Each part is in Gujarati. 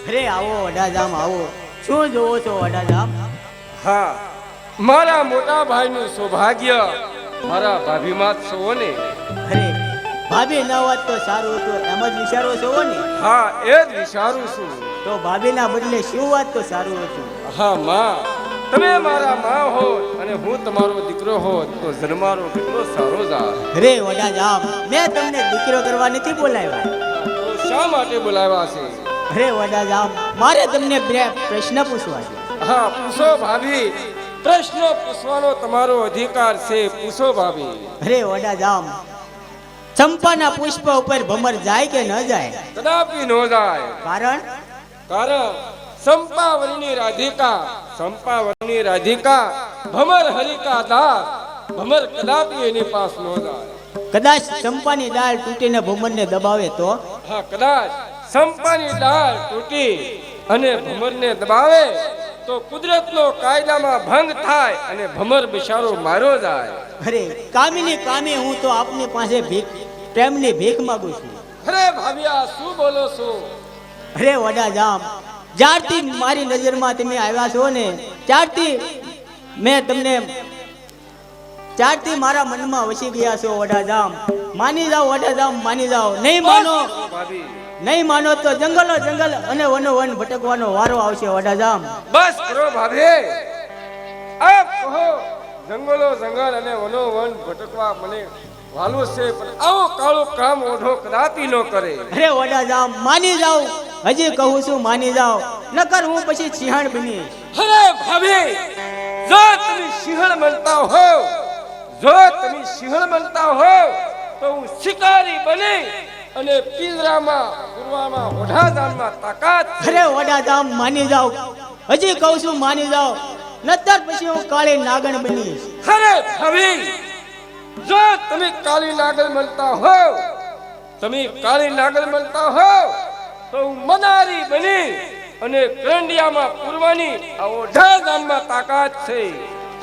અરે આવો વડાજામ આવો. શું જોવો છો વડાજામ? હા, મારા મોટા ભાઈનું સૌભાગ્ય મારા ભાભીમાં જ છો ને. અરે ભાભી ન હોત તો સારું હતું એમ જ વિચારો છો ને? હા, એ જ વિચારું છું. તો ભાભીના બદલે શું વાત તો સારું હતું. હા માં, તમે મારા માં હોત અને હું તમારો દીકરો હોત તો જન્મારો કેટલો સારો જાત. અરે વડાજામ, મેં તમને દીકરો કરવા નથી બોલાવ્યા. તો શા માટે બોલાવ્યા છે? અરે વડાજામ, મારે તમને બે પ્રશ્ન પૂછવા છે. હા, પૂછો ભાભી. પ્રશ્ન પૂછવાનો તમારો અધિકાર છે. પૂછો ભાભી. અરે વડાજામ, ચંપાના પુષ્પ ઉપર ભમર જાય કે ન જાય? કદાપી ન જાય. કારણ સંપાવરની રાધિકા ભમર હરિકા દાસ ભમર કદાપી એની પાસ ન જાય. કદાચ ચંપાની ડાળ તૂટીને ભમરને દબાવે તો? હા, કદાચ સંપાની ડાળ તૂટી અને ભમરને દબાવે તો કુદરતનો કાયદામાં ભંગ થાય અને ભમર બિચારો મારો જાય. અરે કામિની કામે, હું તો આપની પાસે પ્રેમની ભીખ માંગુ છું. અરે ભાભિયા, શું બોલો છો? અરે વડાજામ, જ્યારથી મારી નજરમાં તમે આવ્યા છો ને ત્યારથી મારા મનમાં વસી ગયા છો વડાજામ. માની જાઓ વડાજામ, માની જાઓ. નહીં માનો તો જંગલ અને વનો વન ભટકવાનો વારો આવશે વડાજામ. બસ કરો ભાભી. આપ કહો જંગલ અને વનો વન ભટકવા મને વાલું છે, પણ આવો કાળો કામ ઓઢો કદાપી ન કરે. અરે વડાજામ, માની જાઓ. હજી કહું છું, માની જાઓ, નકર હું પછી સિંહણ બનીશ. અરે ભાભી, જો તમે સિંહણ બનતા હો તો હું શિકારી બની અને પિંજરામાં પૂરવામાં ઓઢાદાનમાં તાકાત. અરે વડાજામ, માની જાઓ. હજી કહું છું, માની જાઓ, નતર પછી હું કાળી નાગણ બનીશ. અરે ભાભી, જો તમે કાળી નાગર બનતા હો તો હું મનારી બની અને કરંડિયામાં પૂરવાની આ ઓઢાદાનમાં તાકાત છે.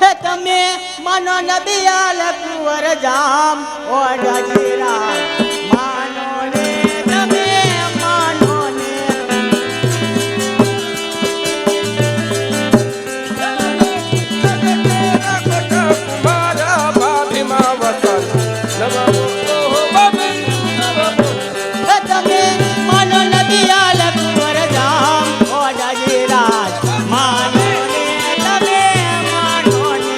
હે તમે માનો નબિયાલ કુંવર જામ ઓઢાજીરા માનો ને, તમે માનો ને. મારા ભાભીમાં વતન હે તમે માનો નબિયાલ કુંવર જામ ઓઢાજીરા માનો ને, તમે માનો ને.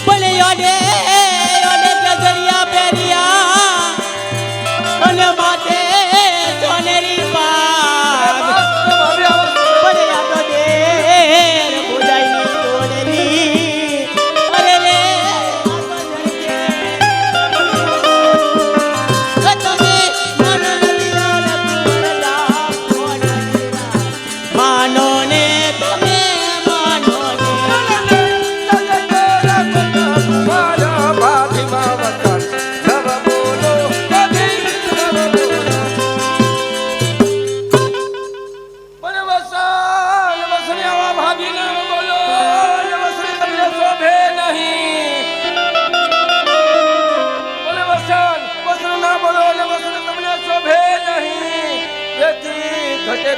બોલે યોડે યોડે ગજરિયા પહેર્યા અને માથે સોનેરી પાગ. બોલે યાદો દેર બુજાઈની તોડેલી. અરે રે તમે માનો નબિયાલ કુંવર જામ ઓઢાજીરા માનો ને, તમે માનો ને.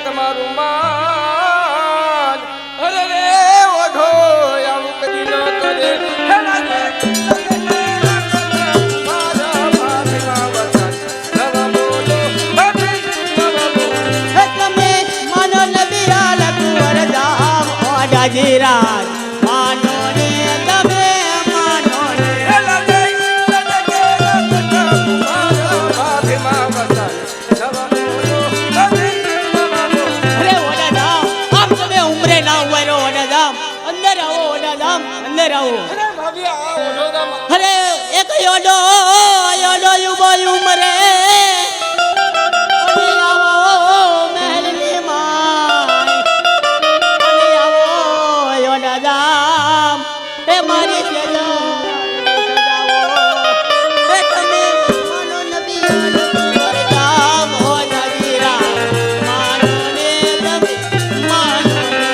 તમારું માન. અરે રે ઓઢો આવું કદી ન કરે. હે તમે માનો નબિયાલ કુંવર જામ ઓઢાજીરા માનો ને, તમે માનો ને. અરે વડાજામ, આપ તમે ઉમરે ના ઉવારો વડાજામ. અંદર આવો વડાજામ, અંદર આવો. અરે એક યોડો યુબો ઉમરે. અને આવો મહેલની માય. અને આવો યોડાજામ, એ મારી સેજો સજાવો. એ તમે માનો નબિયાલ કુંવર જામ ઓઢાજીરા માનો ને, તમે માનો ને.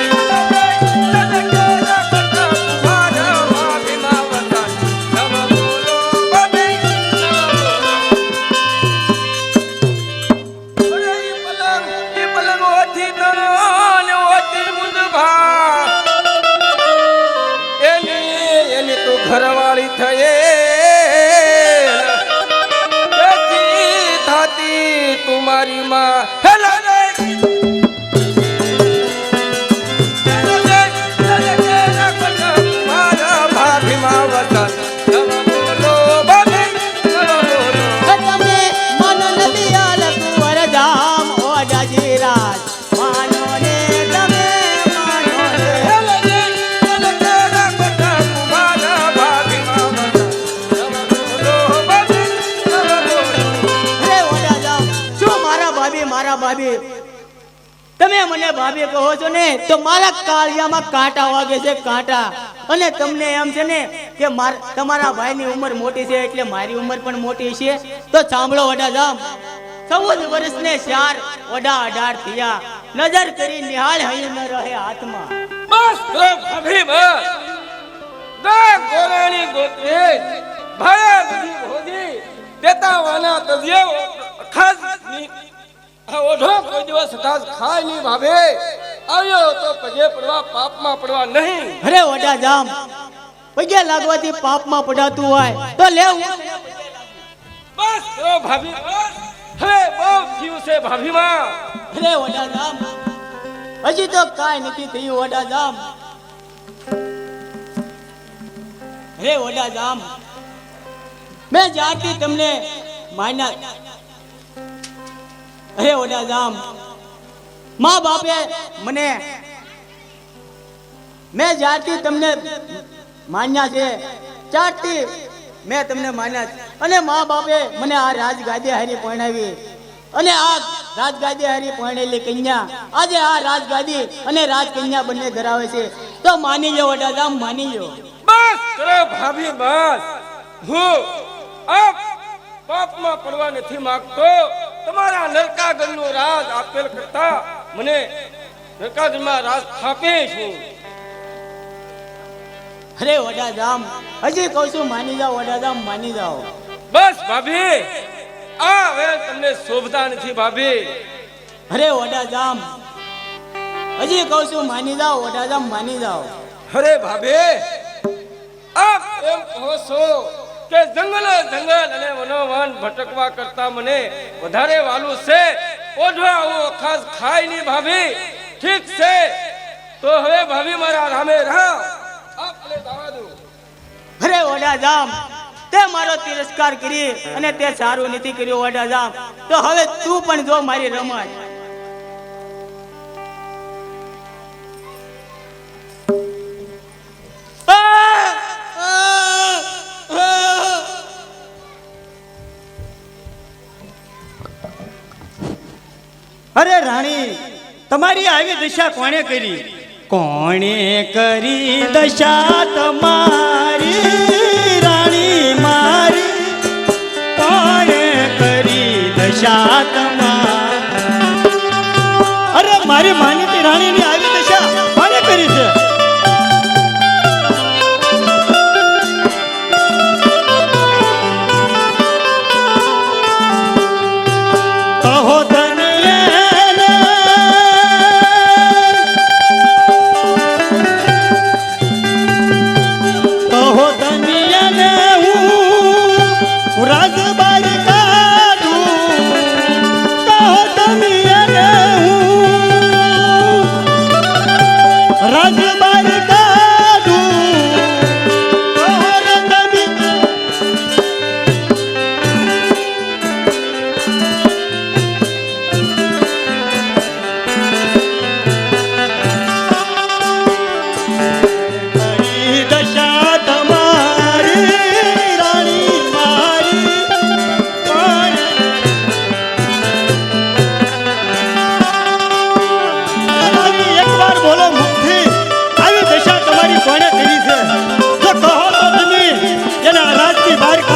ભાભી તમે મને ભાભી કહો છો ને તો મારા કાળિયામાં કાંટા વાગે છે કાંટા અને તમને એમ છે ને કે તમારા ભાઈની ઉંમર મોટી છે એટલે મારી ઉંમર પણ મોટી છે તો સાંભળો વડાધામ 14 વર્ષને 4 વડા 18 થયા નજર કરી નિહાળ હૈયું ન રહે હાથમાં બસ ભાભી બસ ગોરાણી ગોત્રેજ ભાયા બધી ભોજી દેતા વાના તજ્યો ખાસ આ ઓઢો કોઈ દિવસ ખાસ ખાય નહીં ભાભી આવ્યો તો પગે પડવા પાપમાં પડવા નહીં અરે વડાધામ પગે લાગવાથી પાપમાં પડાતું હોય તો લેવું બસ ભાભી બસ હવે બહુ થયું છે ભાભીમાં અરે વડાધામ હજી તો કાંઈ નથી થયું વડાધામ હે વડાધામ મેં જ્યારથી તમને માન્યા અરે વડાધામ મા બાપે મને મેં જ્યારથી તમને માન્યા છે ત્યારથી મેં તમને માન્યા છે. અને મા બાપે મને આ રાજગાદી હારી પરણાવી અને આ રાજગાદી હારી પરણેલી કન્યા આજે આ રાજગાદી અને રાજકન્યા બંને ધરાવે છે તો માની લો વડાધામ માની લો બસ કરો ભાભી બસ હું આપ પાપમાં પડવા નથી માંગતો તમારા નરકાગરનું રાજ આપેલ કરતા મને નરકાગરમાં રાજ થાપે છું અરે વડાધામ હજી કહું છું માની જાઓ વડાધામ માની જાઓ બસ ભાભી આ વેલ તમને શોભતા નથી ભાભી અરે વડાધામ હજી કહું છું માની જાઓ વડાધામ માની જાઓ અરે ભાભી આપ એમ કહો છો કે જંગલ અને વનોવન ભટકવા કરતા મને વધારે વાલું છે ઓઢો આવું ખાસ ખાય નહીં ભાભી ઠીક છે તો હવે ભાભી મારા રામે રામ આપને દાવા દો અરે વડાધામ તે મારો તિરસ્કાર કરી અને તે સારું નથી કર્યું વડાધામ તો હવે તું પણ જો મારી રમત અરે રાણી તમારી આવી દશા કોણે કરી કોણે કરી દશા તમારી રાણી મારી કોણે કરી દશા તમારી અરે મારી માનીતી રાણીની આવી દશા કોણે કરી છે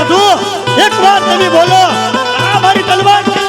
કહો એક વાર તમે બોલો આ મારી તલવાર છે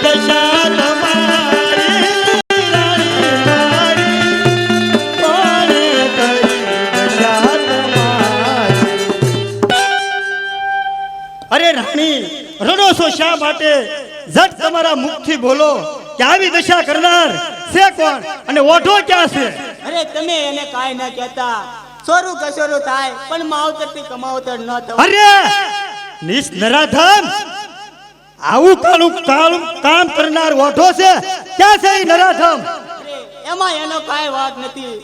દશા રાણી રડો છો શા માટે? જટ તમારા મુખથી બોલો કે આવી દશા કરનાર છે કોણ અને ઓઢો ક્યાં છે? અરે તમે એને કાંઈ ના કહેતા. સોરું કસોરું થાય પણ માવતરથી કમાવતર ન થવાય. અરે નિસ નરાધમ, આવું કાળું કાળું કામ કરનાર ઓઢો છે ક્યાં છે ઈ નરાધમ? અરે એમાં એનો કાંઈ વાંક નથી.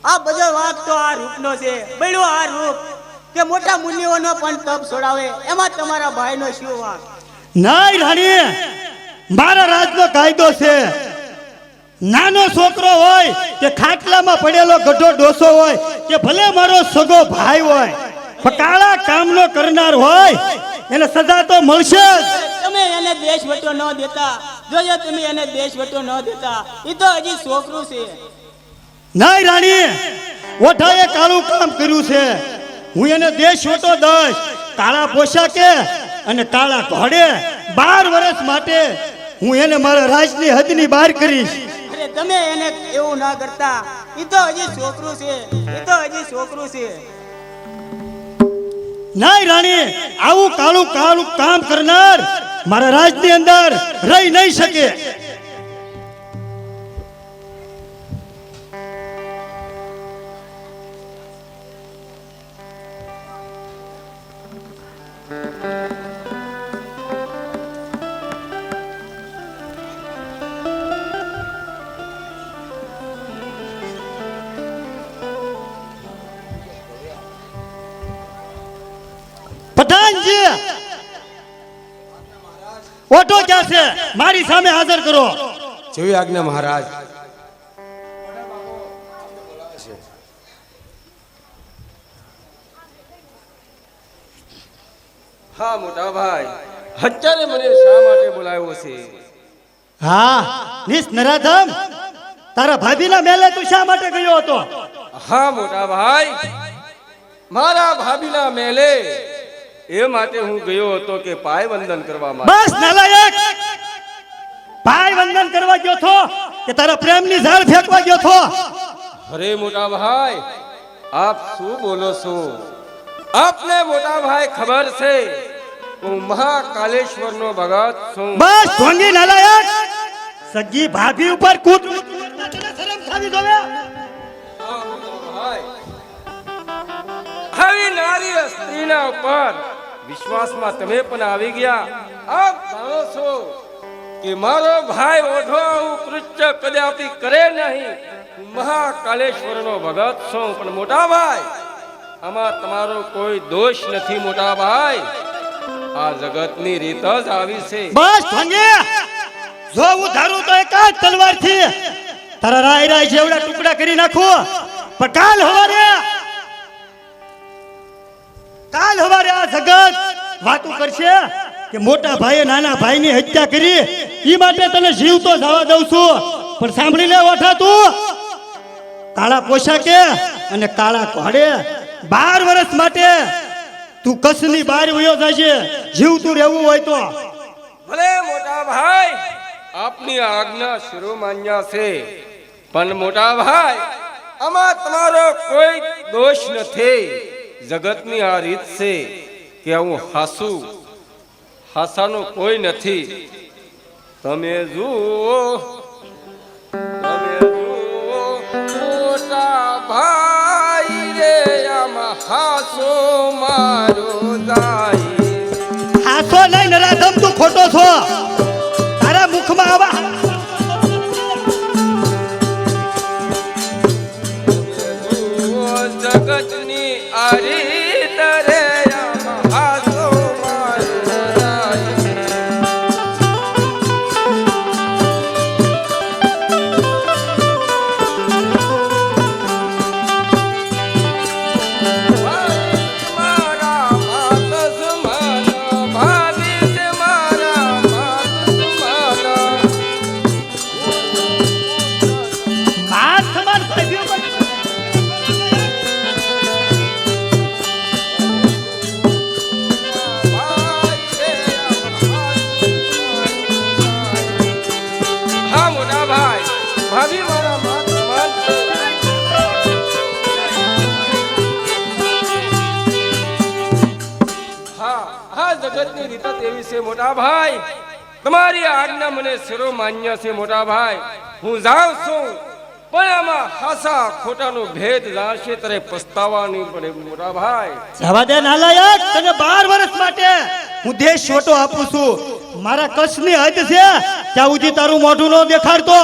આ બધો વાંક તો આ રૂપનો છે. બળ્યો આ રૂપ કે મોટા મુનિઓનો પણ તપ છોડાવે, એમાં તમારા ભાઈનો શું વાંક? નાય રાણી, મારા રાજનો કાયદો છે. નાનો છોકરો હોય કે ખાટલામાં પડેલો ગઢો ડોસો હોય કે ભલે મારો સગો ભાઈ હોય, પણ કાળા કામનો કરનાર હોય એને સજા તો મળશે જ. તમે એને દેશ વટો ન દેતા. જોજો તમે એને દેશ વટો ન દેતા. એ તો હજી છોકરું છે. નાય રાણી, ઓઠાએ કાળું કામ કર્યું છે. હું એને દેશ વટો દઈશ. કાળા પોશાકે અને કાળા ઘોડે 12 વર્ષ માટે હું એને મારા રાજની હદની બહાર કરીશ. અરે તમે એને એવું ના કરતા. એ તો હજી છોકરું છે. એ તો હજી છોકરું છે. નાય રાણી, આવું કાળું કાળું કામ કરનાર મારા રાજની અંદર રહી નહીં શકે. પઠાણજી, ઓટો ક્યાં છે? મારી સામે હાજર કરો. જેવી આજ્ઞા મહારાજ. હા મોટા ભાઈ, અત્યારે મને શા માટે બોલાવ્યો છે? હા નિસ નરાધમ, તારા ભાભીના મેલે તું શા માટે ગયો હતો? હા મોટા ભાઈ, મારા ભાભીના મેલે એ માટે હું ગયો હતો કે પાય વંદન કરવા માટે. બસ નાલાયક, ભાઈ વંદન કરવા ગયો છો કે તારા પ્રેમની ઝાડ ફેંકવા ગયો છો? અરે મોટા ભાઈ, આપ શું બોલો છો? આપને મોટા ભાઈ ખબર છે હું મહાકાલેશ્વરનો ભગત છું. બસ ઢોંગી નાલાયક, સગી ભાભી ઉપર કૂદ શરમ ખાવી જોવે? હા મોટા ભાઈ, આવી નારી સ્ત્રીના ઉપર વિશ્વાસમાં તમે પણ આવી ગયા. આપ જાણો છો કે મારો ભાઈ ઓઢો આવું કૃત્ય કદાપી કરે નહીં. હું મહાકાલેશ્વરનો ભગત છું. પણ મોટા ભાઈ, આમાં તમારો કોઈ દોષ નથી મોટા ભાઈ. આ જગતની રીત જ આવી છે. બસ ઢોંગી, જો હું ધારું તો એક જ તલવારથી તારા રાય રાય જેવડા ટુકડા કરી નાખું. પણ કાલ હવારે આ જગત વાતું કરશે કે મોટા ભાઈએ નાના ભાઈની હત્યા કરી, ઈ માટે તને જીવતો જવા દઉં છું. પણ સાંભળી લે ઓઠા, તું કાળા પોશાકે અને કાળા ઘોડે 12 વર્ષ માટે તું કચ્છની બહાર વયો જાજે, જીવતું રહેવું હોય તો. ભલે મોટા ભાઈ, આપની આજ્ઞા શિરોમાન્યા છે. પણ મોટા ભાઈ, આમાં તમારો કોઈ દોષ નથી. જગતની આ રીત છે કે હું હાસાનો કોઈ નથી. તમે જુઓ મોટા ભાઈ રે, આમાં હાસો મારો જાય. હાસો નહીં નરાધમ, તું ખોટો છો. તારા મુખમાં આવા જગતની આ રીત રે, આમાં હાસો મારો જાય. મારા માત સમાન ભાભી છે, મારા માત સમાન. માર સમાન ભાઈઓ પર હા મોટા ભાઈ, ભાભી મારા માત સમાન છે. હા, આ જગત કચ્છની રીત જ એવી છે મોટા ભાઈ. તમારી આજ્ઞા મને શિરો માન્ય છે મોટા ભાઈ. હું જાઉં છું, પણ આમાં હાસા ખોટાનો ભેદ જાણશે ત્યારે પસ્તાવા નહીં પડે મોટા ભાઈ. જવા દે નાલાયક, તને 12 વર્ષ માટે હું દેશ છોટો આપું છું. મારા કચ્છની હદ છે ત્યાં સુધી તારું મોઢું ન દેખાડતો